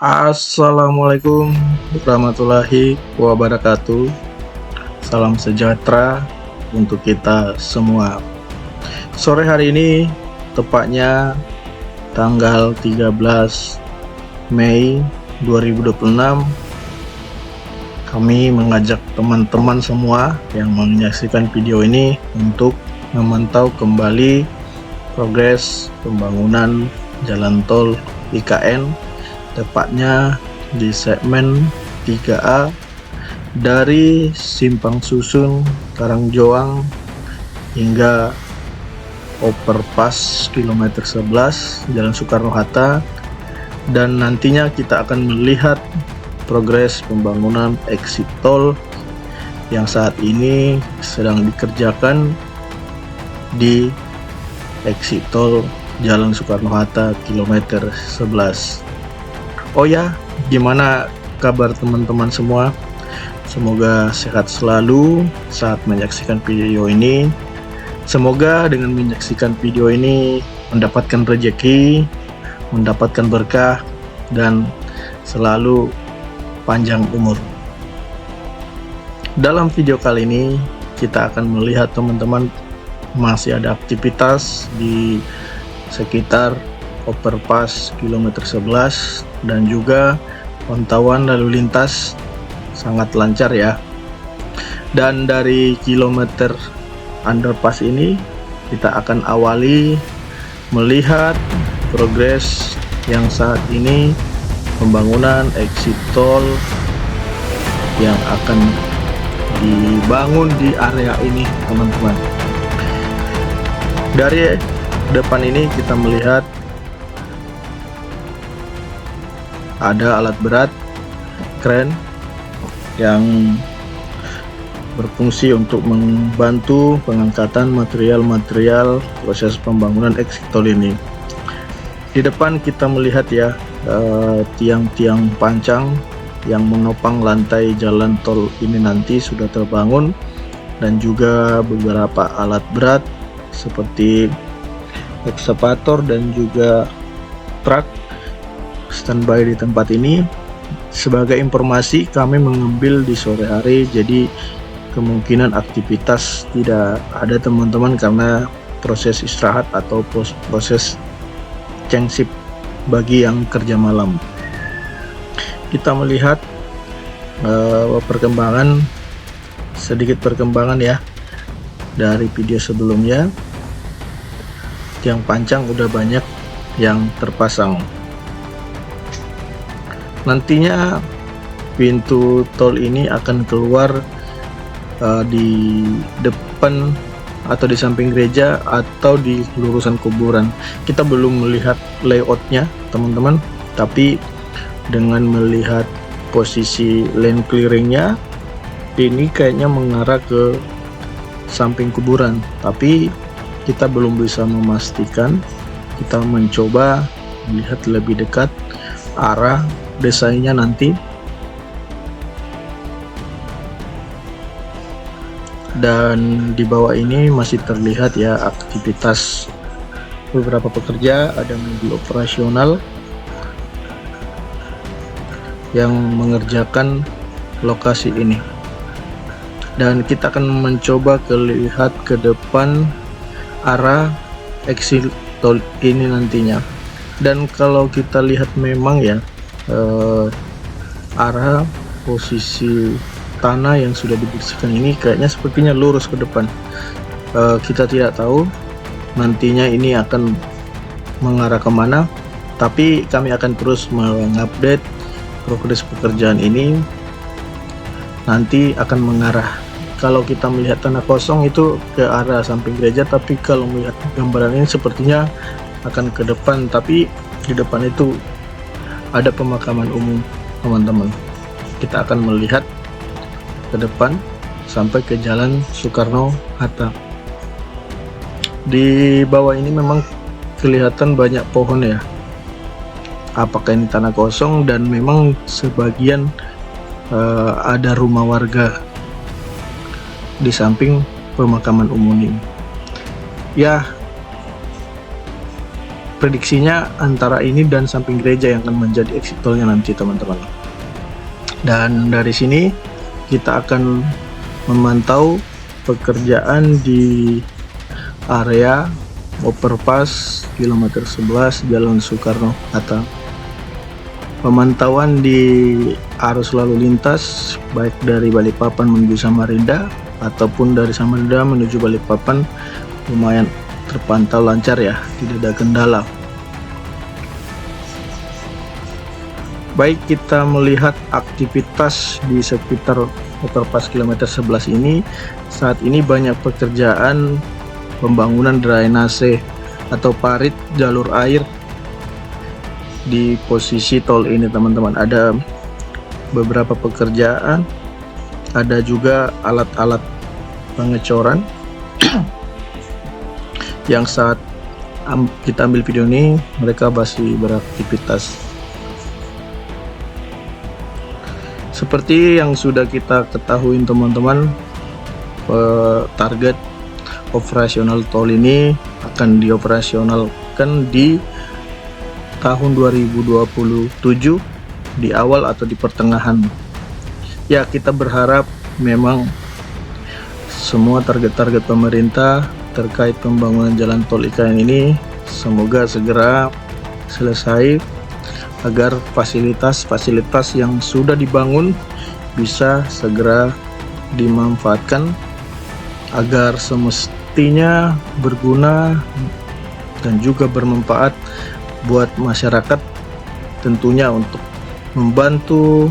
Assalamualaikum warahmatullahi wabarakatuh. Salam sejahtera untuk kita semua. Sore hari ini, tepatnya tanggal 13 Mei 2026, kami mengajak teman-teman semua yang menyaksikan video ini untuk memantau kembali progres pembangunan jalan tol IKN, tepatnya di segmen 3A dari Simpang Susun Karangjoang hingga overpass kilometer 11 Jalan Soekarno-Hatta, dan nantinya kita akan melihat progres pembangunan exit tol yang saat ini sedang dikerjakan di exit tol Jalan Soekarno-Hatta kilometer 11. Oh ya, gimana kabar teman-teman semua? Semoga sehat selalu saat menyaksikan video ini. Semoga dengan menyaksikan video ini mendapatkan rezeki, mendapatkan berkah, dan selalu panjang umur. Dalam video kali ini kita akan melihat teman-teman masih ada aktivitas di sekitar overpass kilometer 11, dan juga pantauan lalu lintas sangat lancar ya. Dan dari kilometer underpass ini kita akan awali melihat progres yang saat ini pembangunan exit tol yang akan dibangun di area ini, teman-teman. Dari depan ini kita melihat ada alat berat kren yang berfungsi untuk membantu pengangkatan material-material proses pembangunan exit tol ini. Di depan kita melihat ya tiang-tiang pancang yang menopang lantai jalan tol ini nanti sudah terbangun, dan juga beberapa alat berat seperti ekskavator dan juga truk standby di tempat ini. Sebagai informasi, kami mengambil di sore hari, jadi kemungkinan aktivitas tidak ada teman-teman karena proses istirahat atau proses ceng shift bagi yang kerja malam. Kita melihat sedikit perkembangan ya dari video sebelumnya. Tiang pancang udah banyak yang terpasang. Nantinya pintu tol ini akan keluar di depan atau di samping gereja atau di lurusan kuburan. Kita belum melihat layoutnya teman-teman, tapi dengan melihat posisi lane clearingnya ini kayaknya mengarah ke samping kuburan, tapi kita belum bisa memastikan. Kita mencoba melihat lebih dekat arah desainnya nanti. Dan di bawah ini masih terlihat ya aktivitas beberapa pekerja, ada mobil operasional yang mengerjakan lokasi ini. Dan kita akan mencoba lihat ke depan arah exit tol ini nantinya. Dan kalau kita lihat memang ya arah posisi tanah yang sudah dibersihkan ini kayaknya sepertinya lurus ke depan. Kita tidak tahu nantinya ini akan mengarah kemana, tapi kami akan terus mengupdate progres pekerjaan ini. Nanti akan mengarah, kalau kita melihat tanah kosong itu ke arah samping gereja, tapi kalau melihat gambaran ini sepertinya akan ke depan, tapi di depan itu ada pemakaman umum teman-teman. Kita akan melihat ke depan sampai ke Jalan Soekarno-Hatta. Di bawah ini memang kelihatan banyak pohon ya. Apakah ini tanah kosong, dan memang sebagian ada rumah warga di samping pemakaman umum ini. Ya, prediksinya antara ini dan samping gereja yang akan menjadi exit tolnya nanti, teman-teman. Dan dari sini kita akan memantau pekerjaan di area overpass kilometer 11 Jalan Soekarno-Hatta. Pemantauan di arus lalu lintas baik dari Balikpapan menuju Samarinda ataupun dari Samarinda menuju Balikpapan lumayan terpantau lancar ya, tidak ada kendala. Baik, kita melihat aktivitas di sekitar overpass kilometer 11 ini. Saat ini banyak pekerjaan pembangunan drainase atau parit jalur air di posisi tol ini, teman-teman. Ada beberapa pekerjaan, ada juga alat-alat pengecoran yang saat kita ambil video ini mereka masih beraktivitas. Seperti yang sudah kita ketahui, teman-teman, target operasional tol ini akan dioperasionalkan di tahun 2027 di awal atau di pertengahan. Ya, kita berharap memang semua target-target pemerintah terkait pembangunan jalan tol IKN ini semoga segera selesai agar fasilitas-fasilitas yang sudah dibangun bisa segera dimanfaatkan agar semestinya berguna dan juga bermanfaat buat masyarakat, tentunya untuk membantu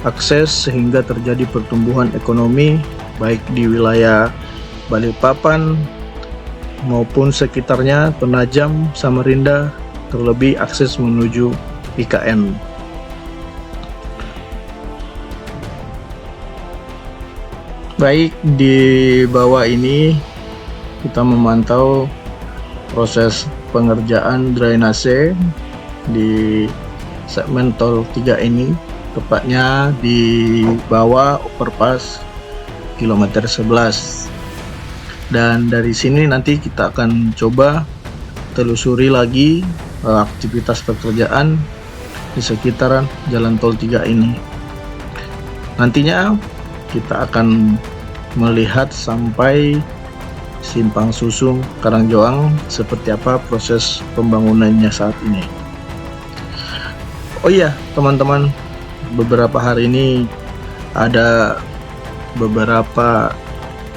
akses sehingga terjadi pertumbuhan ekonomi baik di wilayah Balikpapan maupun sekitarnya, Penajam, Samarinda, terlebih akses menuju IKN. Baik, di bawah ini kita memantau proses pengerjaan drainase di segmen tol 3 ini, tepatnya di bawah overpass kilometer 11. Dan dari sini nanti kita akan coba telusuri lagi aktivitas pekerjaan di sekitaran jalan tol 3 ini. Nantinya kita akan melihat sampai Simpang Susung Karangjoang seperti apa proses pembangunannya saat ini. Oh iya, teman-teman, beberapa hari ini ada beberapa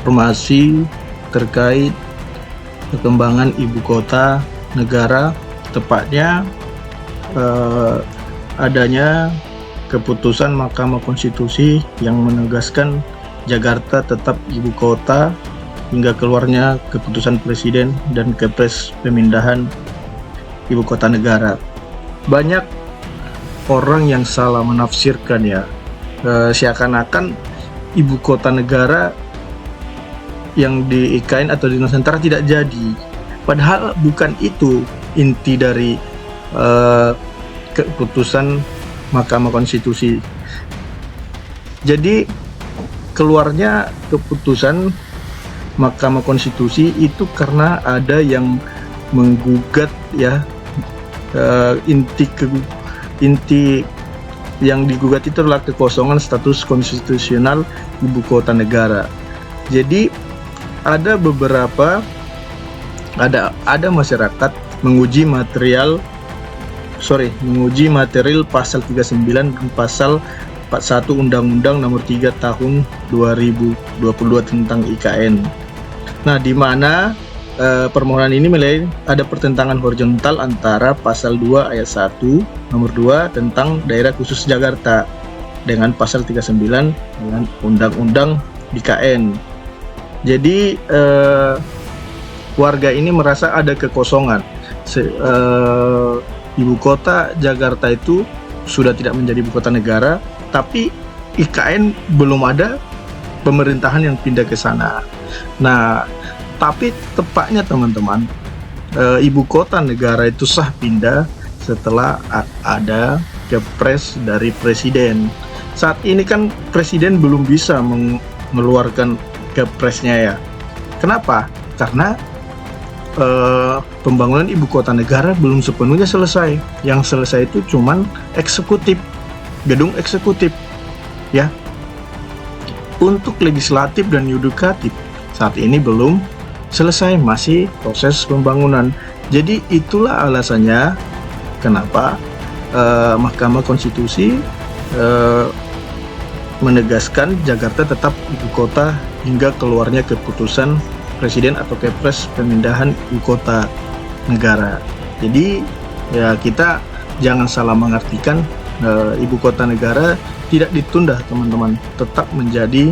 informasi terkait perkembangan ibu kota negara, tepatnya adanya keputusan Mahkamah Konstitusi yang menegaskan Jakarta tetap ibu kota hingga keluarnya keputusan Presiden dan Kepres pemindahan ibu kota negara. Banyak orang yang salah menafsirkan ya, seakan-akan ibu kota negara yang di IKN atau di Nusantara tidak jadi. Padahal bukan itu inti dari keputusan Mahkamah Konstitusi. Jadi keluarnya keputusan Mahkamah Konstitusi itu karena ada yang menggugat ya, inti yang digugat itu adalah kekosongan status konstitusional ibu kota negara. Jadi ada masyarakat menguji material pasal 39 dan pasal 41 Undang-Undang Nomor 3 Tahun 2022 tentang IKN. Nah, di mana permohonan ini menilai ada pertentangan horizontal antara pasal 2 ayat 1 nomor 2 tentang daerah khusus Jakarta dengan pasal 39 dengan Undang-Undang IKN. Jadi warga ini merasa ada kekosongan. Ibu kota Jakarta itu sudah tidak menjadi ibu kota negara, tapi IKN belum ada pemerintahan yang pindah ke sana. Nah, tapi tepatnya teman-teman, ibu kota negara itu sah pindah setelah ada Kepres dari Presiden. Saat ini kan Presiden belum bisa mengeluarkan Kepresnya ya. Kenapa? Karena pembangunan ibu kota negara belum sepenuhnya selesai. Yang selesai itu cuman eksekutif, gedung eksekutif, ya. Untuk legislatif dan yudikatif saat ini belum selesai, masih proses pembangunan. Jadi itulah alasannya kenapa Mahkamah Konstitusi menegaskan Jakarta tetap ibu kota hingga keluarnya keputusan Presiden atau Kepres pemindahan ibu kota negara. Jadi ya kita jangan salah mengartikan ibu kota negara tidak ditunda, teman-teman. Tetap menjadi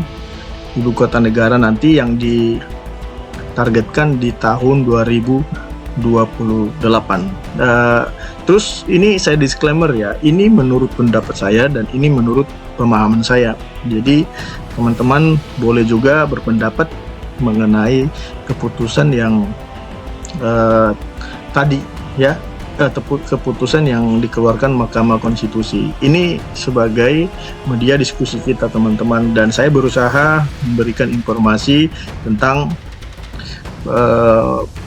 ibu kota negara nanti yang ditargetkan di tahun 2028. Terus ini saya disclaimer ya, ini menurut pendapat saya dan ini menurut pemahaman saya. Jadi teman-teman boleh juga berpendapat mengenai keputusan yang tadi ya, keputusan yang dikeluarkan Mahkamah Konstitusi. Ini sebagai media diskusi kita, teman-teman, dan saya berusaha memberikan informasi tentang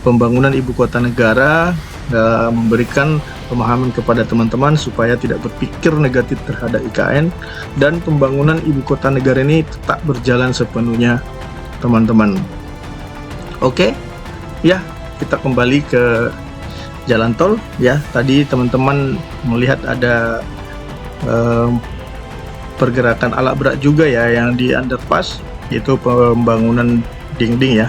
pembangunan ibu kota negara, memberikan pemahaman kepada teman-teman supaya tidak berpikir negatif terhadap IKN, dan pembangunan ibu kota negara ini tetap berjalan sepenuhnya, teman-teman. Oke, ya, kita kembali ke jalan tol ya. Tadi teman-teman melihat ada pergerakan alat berat juga ya yang di underpass, yaitu pembangunan dinding ya,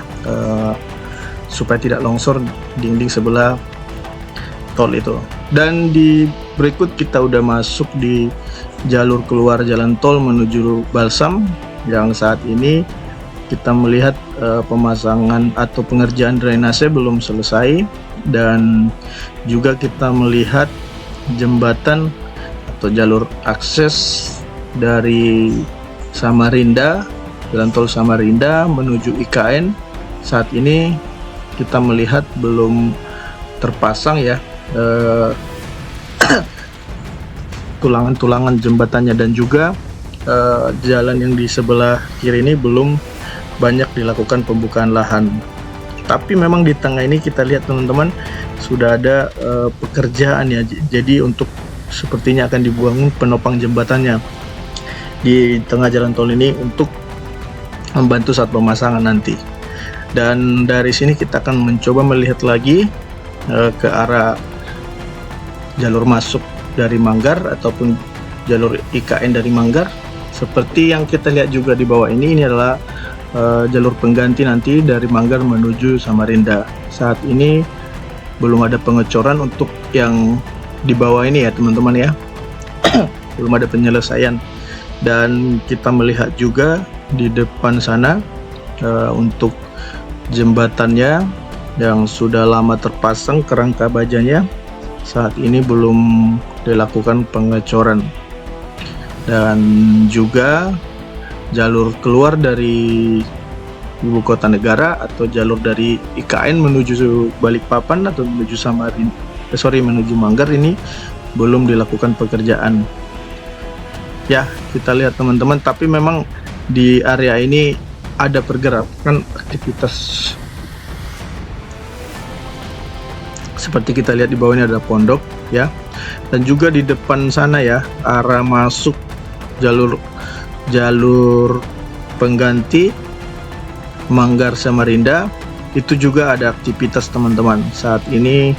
supaya tidak longsor dinding sebelah tol itu. Dan di berikut kita udah masuk di jalur keluar jalan tol menuju Balsam, yang saat ini kita melihat pemasangan atau pengerjaan drainase belum selesai, dan juga kita melihat jembatan atau jalur akses dari Samarinda, jalan tol Samarinda menuju IKN. Saat ini kita melihat belum terpasang ya tulangan-tulangan jembatannya, dan juga jalan yang di sebelah kiri ini belum banyak dilakukan pembukaan lahan. Tapi memang di tengah ini kita lihat, teman-teman, sudah ada pekerjaan ya. Jadi untuk sepertinya akan dibangun penopang jembatannya di tengah jalan tol ini untuk membantu saat pemasangan nanti. Dan dari sini kita akan mencoba melihat lagi ke arah jalur masuk dari Manggar ataupun jalur IKN dari Manggar. Seperti yang kita lihat juga di bawah ini adalah jalur pengganti nanti dari Manggar menuju Samarinda. Saat ini belum ada pengecoran untuk yang di bawah ini ya, teman-teman ya. Belum ada penyelesaian. Dan kita melihat juga di depan sana untuk jembatannya yang sudah lama terpasang kerangka bajanya, saat ini belum dilakukan pengecoran. Dan juga jalur keluar dari ibu kota negara atau jalur dari IKN menuju Balikpapan atau menuju menuju Manggar ini belum dilakukan pekerjaan. Ya, kita lihat, teman-teman, tapi memang di area ini ada pergerakan aktivitas. Seperti kita lihat di bawah ini ada pondok ya. Dan juga di depan sana ya, arah masuk jalur pengganti Manggar Samarinda itu juga ada aktivitas, teman-teman. Saat ini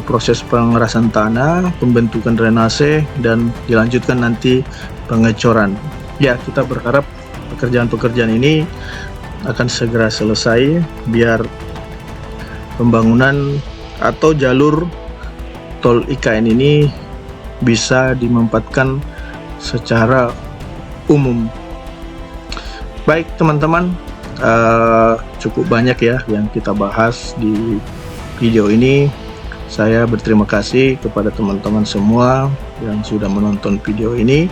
proses pengerasan tanah, pembentukan drainase, dan dilanjutkan nanti pengecoran. Ya, kita berharap pekerjaan-pekerjaan ini akan segera selesai biar pembangunan atau jalur tol IKN ini bisa dimanfaatkan secara umum. Baik, teman-teman, cukup banyak ya yang kita bahas di video ini. Saya berterima kasih kepada teman-teman semua yang sudah menonton video ini,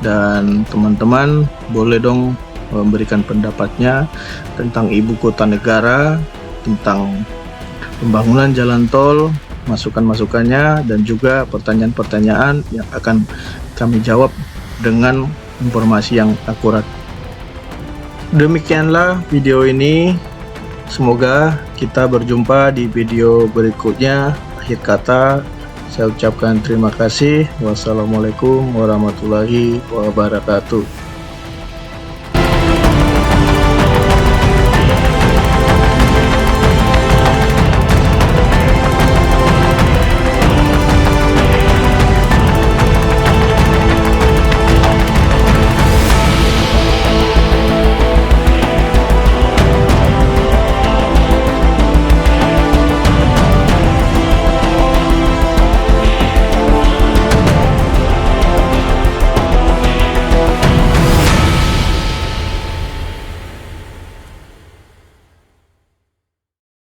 dan teman-teman boleh dong memberikan pendapatnya tentang ibu kota negara, tentang pembangunan jalan tol, masukan-masukannya, dan juga pertanyaan-pertanyaan yang akan kami jawab dengan informasi yang akurat. Demikianlah video ini. Semoga kita berjumpa di video berikutnya. Akhir kata, saya ucapkan terima kasih. Wassalamualaikum warahmatullahi wabarakatuh.